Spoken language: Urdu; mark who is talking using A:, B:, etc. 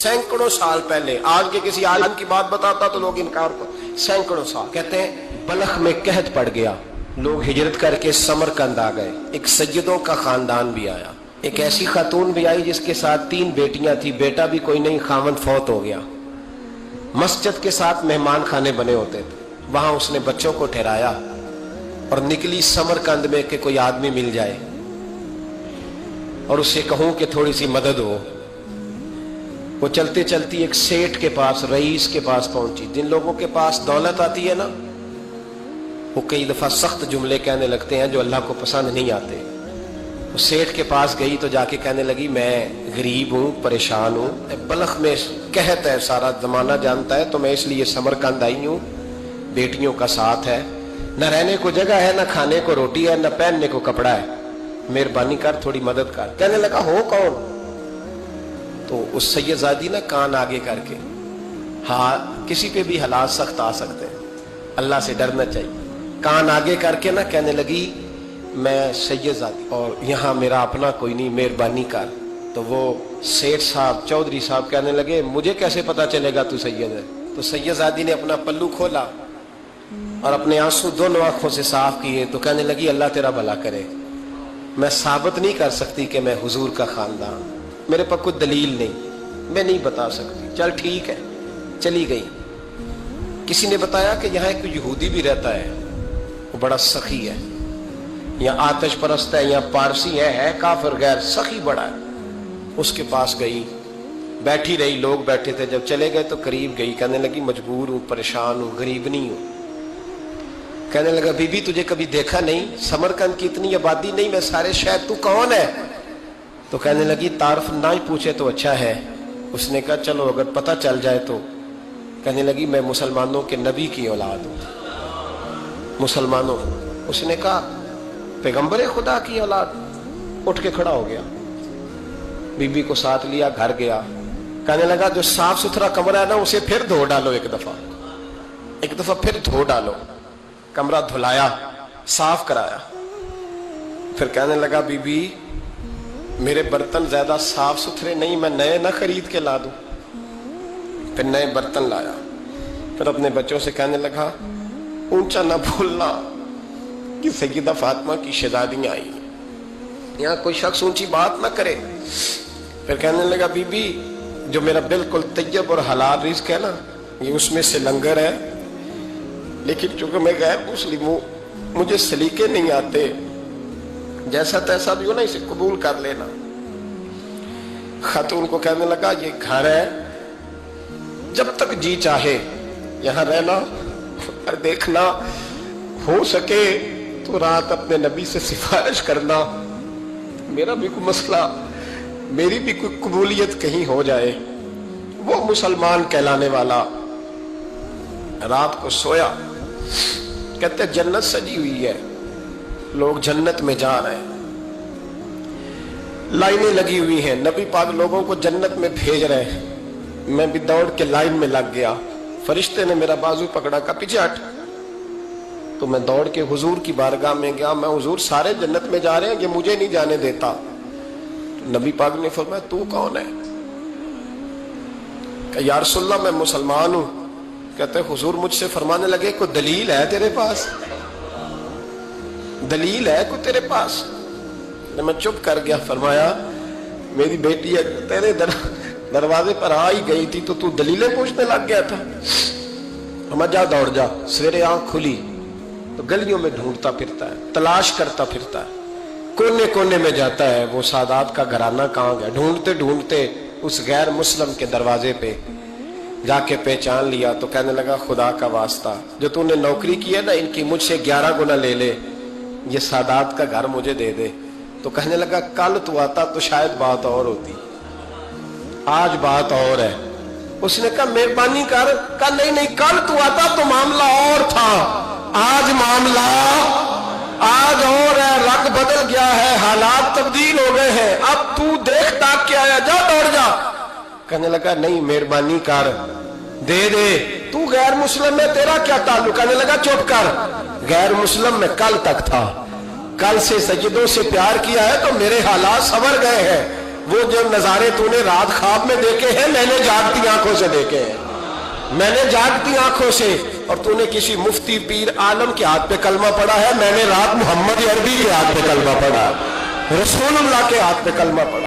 A: سینکڑوں سال پہلے آج کے کسی عالم کی بات بتاتا تو لوگ انکار کر سینکڑوں سال کہتے ہیں بلخ میں قحط پڑ گیا، لوگ ہجرت کر کے سمرقند آ گئے، ایک سیدوں کا خاندان بھی آیا، ایک ایسی خاتون بھی آئی جس کے ساتھ 3 بیٹیاں تھی، بیٹا بھی کوئی نہیں، خاوند فوت ہو گیا۔ مسجد کے ساتھ مہمان خانے بنے ہوتے تھے، وہاں اس نے بچوں کو ٹھہرایا اور نکلی سمرقند میں کہ کوئی آدمی مل جائے اور اسے کہوں کہ تھوڑی سی مدد ہو۔ وہ چلتے چلتی ایک سیٹھ کے پاس، رئیس کے پاس پہنچی۔ جن لوگوں کے پاس دولت آتی ہے نا، وہ کئی دفعہ سخت جملے کہنے لگتے ہیں جو اللہ کو پسند نہیں آتے۔ وہ سیٹھ کے پاس گئی تو جا کے کہنے لگی میں غریب ہوں، پریشان ہوں، بلخ میں قحط ہے، سارا زمانہ جانتا ہے، تو میں اس لیے سمرقند آئی ہوں، بیٹیوں کا ساتھ ہے، نہ رہنے کو جگہ ہے، نہ کھانے کو روٹی ہے، نہ پہننے کو کپڑا ہے، مہربانی کر تھوڑی مدد کر۔ کہنے لگا ہو کون؟ تو اس سیدزادی نے کان آگے کر کے، ہاں کسی پہ بھی حالات سخت آ سکتے ہیں، اللہ سے ڈرنا چاہیے، کان آگے کر کے نہ کہنے لگی میں سیدزادی اور یہاں میرا اپنا کوئی نہیں، مہربانی کر۔ تو وہ سیٹھ صاحب، چودھری صاحب کہنے لگے مجھے کیسے پتا چلے گا تو سید ہے؟ تو سیدزادی نے اپنا پلو کھولا اور اپنے آنسو دونوں آنکھوں سے صاف کیے تو کہنے لگی اللہ تیرا بھلا کرے، میں ثابت نہیں کر سکتی کہ میں حضور کا خاندان، میرے پاس کوئی دلیل نہیں، میں نہیں بتا سکتی، چل ٹھیک ہے، چلی گئی۔ کسی نے بتایا کہ یہاں ایک یہودی بھی رہتا ہے، وہ بڑا سخی ہے، یا آتش پرست ہے، یا پارسی ہے کافر غیر، سخی بڑا ہے۔ اس کے پاس گئی، بیٹھی رہی، لوگ بیٹھے تھے، جب چلے گئے تو قریب گئی، کہنے لگی مجبور ہوں، پریشان ہوں، غریب نہیں ہوں۔ کہنے لگا بی بی تجھے کبھی دیکھا نہیں، سمرقند کی اتنی آبادی نہیں، میں سارے شہر، تو کون ہے؟ تو کہنے لگی تعارف نہ ہی پوچھے تو اچھا ہے۔ اس نے کہا چلو اگر پتہ چل جائے تو۔ کہنے لگی میں مسلمانوں کے نبی کی اولاد ہوں، مسلمانوں۔ اس نے کہا پیغمبر خدا کی اولاد؟ اٹھ کے کھڑا ہو گیا، بی بی کو ساتھ لیا، گھر گیا۔ کہنے لگا جو صاف ستھرا کمرہ ہے نا اسے پھر دھو ڈالو، ایک دفعہ پھر دھو ڈالو۔ کمرہ دھلایا، صاف کرایا، پھر کہنے لگا بی بی میرے برتن زیادہ صاف ستھرے نہیں، میں نئے نہ خرید کے لا دوں۔ پھر نئے برتن لایا، پھر اپنے بچوں سے کہنے لگا اونچا نہ بھولنا کہ سیدہ فاطمہ کی شہزادیاں آئی، یہاں کوئی شخص اونچی بات نہ کرے۔ پھر کہنے لگا بی بی جو میرا بالکل طیب اور حلال رزق ہے نا، یہ اس میں سے لنگر ہے، لیکن چونکہ میں غیر مسلم ہوں، مجھے سلیقے نہیں آتے، جیسا تیسا بھی ہو نا اسے قبول کر لینا۔ خاتون کو کہنے لگا یہ گھر ہے، جب تک جی چاہے یہاں رہنا، اور دیکھنا ہو سکے تو رات اپنے نبی سے سفارش کرنا، میرا بھی کوئی مسئلہ، میری بھی کوئی قبولیت کہیں ہو جائے۔ وہ مسلمان کہلانے والا رات کو سویا، کہتے جنت سجی ہوئی ہے، لوگ جنت میں جا رہے ہیں، لائنیں لگی ہوئی ہیں، نبی پاک لوگوں کو جنت میں بھیج رہے ہیں۔ میں بھی دوڑ کے لائن میں لگ گیا، فرشتے نے میرا بازو پکڑا، کہا پیچھے ہٹ۔ تو میں دوڑ کے حضور کی بارگاہ میں گیا، میں حضور سارے جنت میں جا رہے ہیں، یہ مجھے نہیں جانے دیتا۔ تو نبی پاک نے فرمایا تو کون ہے؟ کہ یا رسول اللہ میں مسلمان ہوں۔ کہتے حضور مجھ سے فرمانے لگے کوئی دلیل ہے تیرے پاس؟ دلیل ہے کوئی تیرے پاس؟ میں چپ کر گیا۔ فرمایا میری بیٹی تیرے دروازے پر آ ہی گئی تھی تو دلیلیں پوچھنے لگ گیا تھا؟ ہم جا دوڑ جا۔ سویرے آنکھ کھلی تو گلیوں میں ڈھونڈتا پھرتا ہے، تلاش کرتا پھرتا ہے، کونے کونے میں جاتا ہے وہ سادات کا گھرانہ کہاں گیا۔ ڈھونڈتے ڈھونڈتے اس غیر مسلم کے دروازے پہ جا کے پہچان لیا تو کہنے لگا خدا کا واسطہ جو تو نے نوکری کی ہے نا ان کی مجھ سے 11 گنا لے لے، یہ سادات کا گھر مجھے دے دے۔ تو کہنے لگا کل تو آتا تو شاید بات اور ہوتی، آج بات اور ہے۔ اس نے کہا مہربانی کر۔ کہا نہیں کل تو آتا تو معاملہ اور تھا، آج معاملہ آج اور ہے، رنگ بدل گیا ہے، حالات تبدیل ہو گئے ہیں، اب تو دیکھ تاک کے آیا، جا دوڑ جا۔ کہنے لگا نہیں مہربانی کر، دے دے، تو غیر مسلم میں تیرا کیا تعلق؟ کہنے لگا چپ کر، غیر مسلم میں کل تک تھا، کل سے سجدوں سے پیار کیا ہے تو میرے حالات سنور گئے ہیں، وہ جو نظارے تو نے رات خواب میں دیکھے ہیں میں نے جاگتی آنکھوں سے دیکھے ہیں، میں نے جاگتی آنکھوں سے. اور تو نے کسی مفتی پیر عالم کے ہاتھ پہ کلمہ پڑھا ہے، میں نے رات محمد عربی کے ہاتھ پہ کلمہ پڑھا، رسول اللہ کے ہاتھ پہ کلمہ پڑھا.